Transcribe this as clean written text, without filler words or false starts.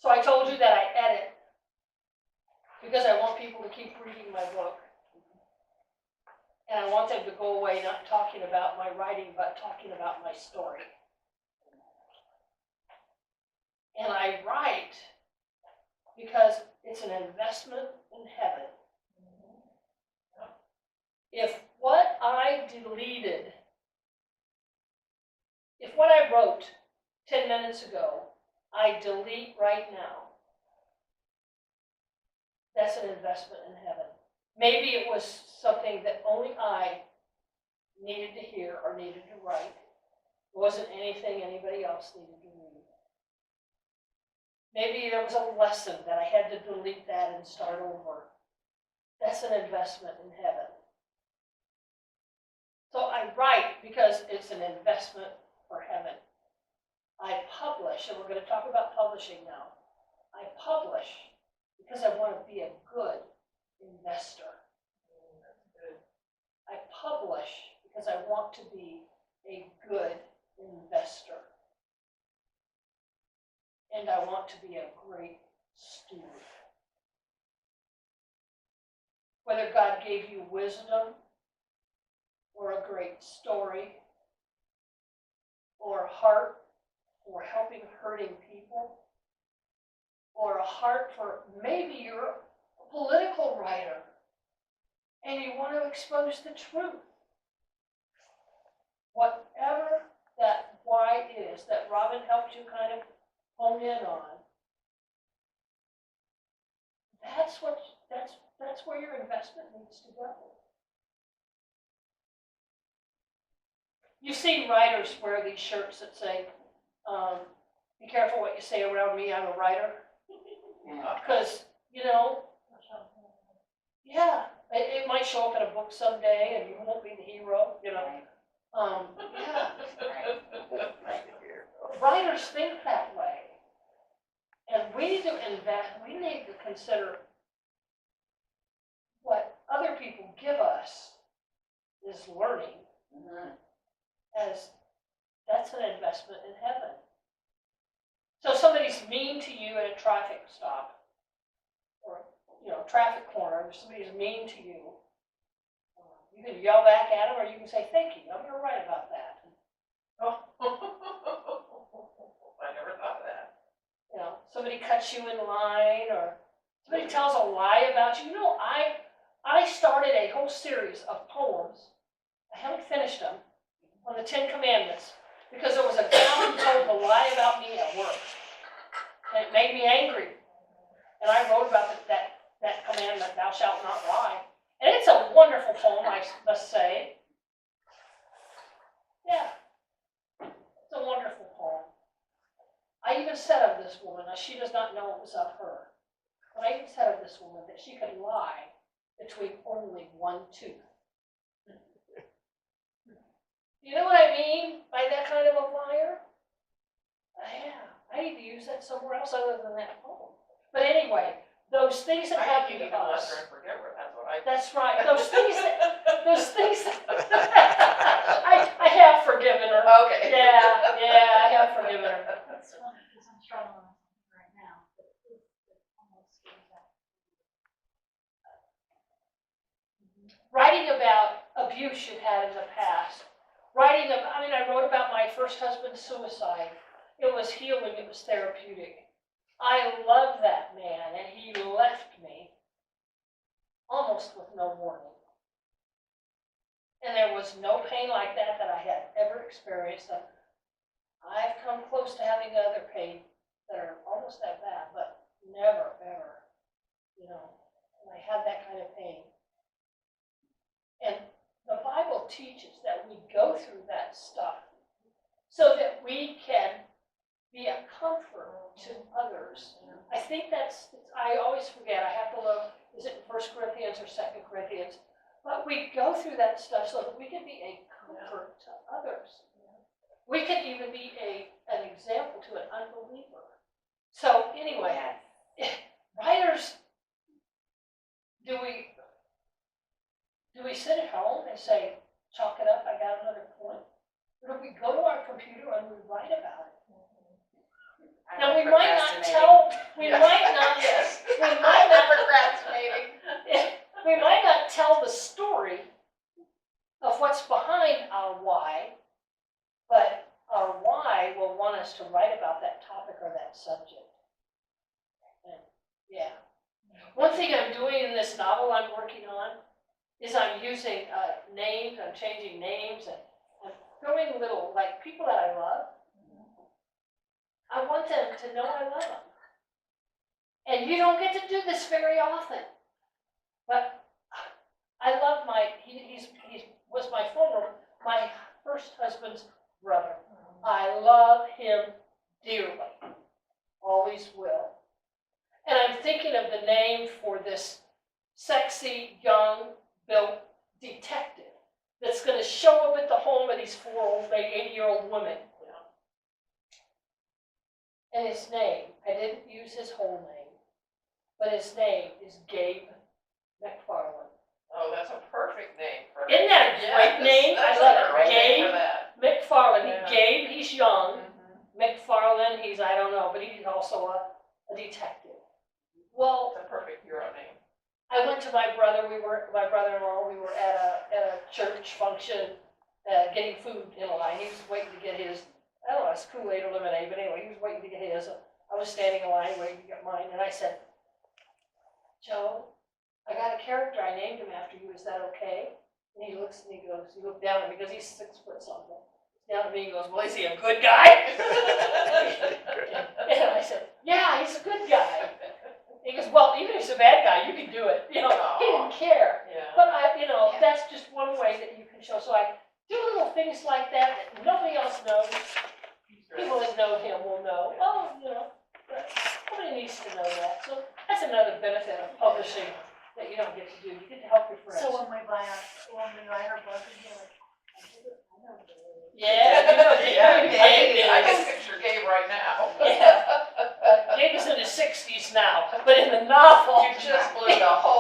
So I told you that I edit because I want people to keep reading my book. And I want them to go away not talking about my writing, but talking about my story. And I write because it's an investment in heaven. If what I deleted, if what I wrote 10 minutes ago, I delete right now, that's an investment in heaven. Maybe it was something that only I needed to hear or needed to write. It wasn't anything anybody else needed to read. Maybe there was a lesson that I had to delete that and start over. That's an investment in heaven. So I write because it's an investment for heaven. I publish, and we're going to talk about publishing now. I publish because I want to be a good investor. I publish because I want to be a good investor. And I want to be a great steward. Whether God gave you wisdom, or a great story, or a heart for helping hurting people, or a heart for maybe you're a political writer and you want to expose the truth. Whatever that why is that Robin helped you kind of hone in on, that's where your investment needs to go. You've seen writers wear these shirts that say, be careful what you say around me, I'm a writer. Because, yeah, it might show up in a book someday and you won't be the hero, yeah. Writers think that way. And we need to invest, we need to consider what other people give us is learning. As that's an investment in heaven. So somebody's mean to you at a traffic stop, or traffic corner, or somebody's mean to you. You can yell back at them, or you can say, "Thank you. I'm going to write about that." Oh, I never thought of that. Somebody cuts you in line, or somebody tells a lie about you. I started a whole series of poems. I haven't finished them. On the 10 Commandments, because there was a gal who told a lie about me at work. And it made me angry. And I wrote about that commandment, thou shalt not lie. And it's a wonderful poem, I must say. Yeah. It's a wonderful poem. I even said of this woman, now she does not know it was of her, but I even said of this woman that she could lie between only one tooth. You know what I mean by that kind of a liar? Yeah, I need to use that somewhere else other than that poem. But anyway, those things that happen to us. Lesser and forgiver, that's what I do. That's right. Those things I have forgiven her. Okay. Yeah, I have forgiven her. That's funny because I'm struggling with something right now. That almost seems that. Writing about abuse you've had in the past. I wrote about my first husband's suicide. It was healing, it was therapeutic. I love that man, and he left me almost with no warning. And there was no pain like that I had ever experienced. I've come close to having other pain that are almost that bad, but never, ever, when I had that kind of pain. And the Bible teaches that we go through that stuff so that we can be a comfort to others. I think I always forget, I have to look, is it in 1 Corinthians or 2 Corinthians? But we go through that stuff so that we can be a comfort to others. We can even be an example to an unbeliever. So anyway, writers, do we sit at home and say, chalk it up, I got another point? Or do we go to our computer and we write about it? Now we might not subject. And, yeah. One thing I'm doing in this novel I'm working on is I'm using names, I'm changing names, and I'm throwing little, like, people that I love. I want them to know I love them. And you don't get to do this very often. But I love he was my first husband's brother. I love him dearly. Always will. And I'm thinking of the name for this sexy, young, built detective that's going to show up at the home of these 80-year-old women. And his name, I didn't use his whole name, but his name is Gabe McFarland. Oh, that's a perfect name for Isn't that a great name? I love it. Right name Gabe for that. McFarland. Yeah. Gabe, he's young. Mhm. McFarland, he's, I don't know, but he's also a detective. Well, It's a perfect hero name. I went to my brother-in-law, we were at a church function, getting food in line. He was waiting to get his, I don't know, it's Kool-Aid or lemonade, but anyway, he was waiting to get his. I was standing in line waiting to get mine, and I said, Joe, I got a character, I named him after you, is that okay? And he looks and he looked down at me because he's 6 foot something. Down at me and goes, well, is he a good guy? And I said, yeah, he's a good guy. He goes, well, even if he's a bad guy, you can do it. He didn't care. Yeah. But that's just one way that you can show. So I do little things like that nobody else knows. People that know him will know. Oh, but nobody needs to know that. So that's another benefit of publishing that you don't get to do. You get to help your friends. So when we buy her book, we're like, I know the Yeah, Gabe I can is. picture Gabe right now. Yeah. Gabe is in his 60s now, but in the novel, You just blew the whole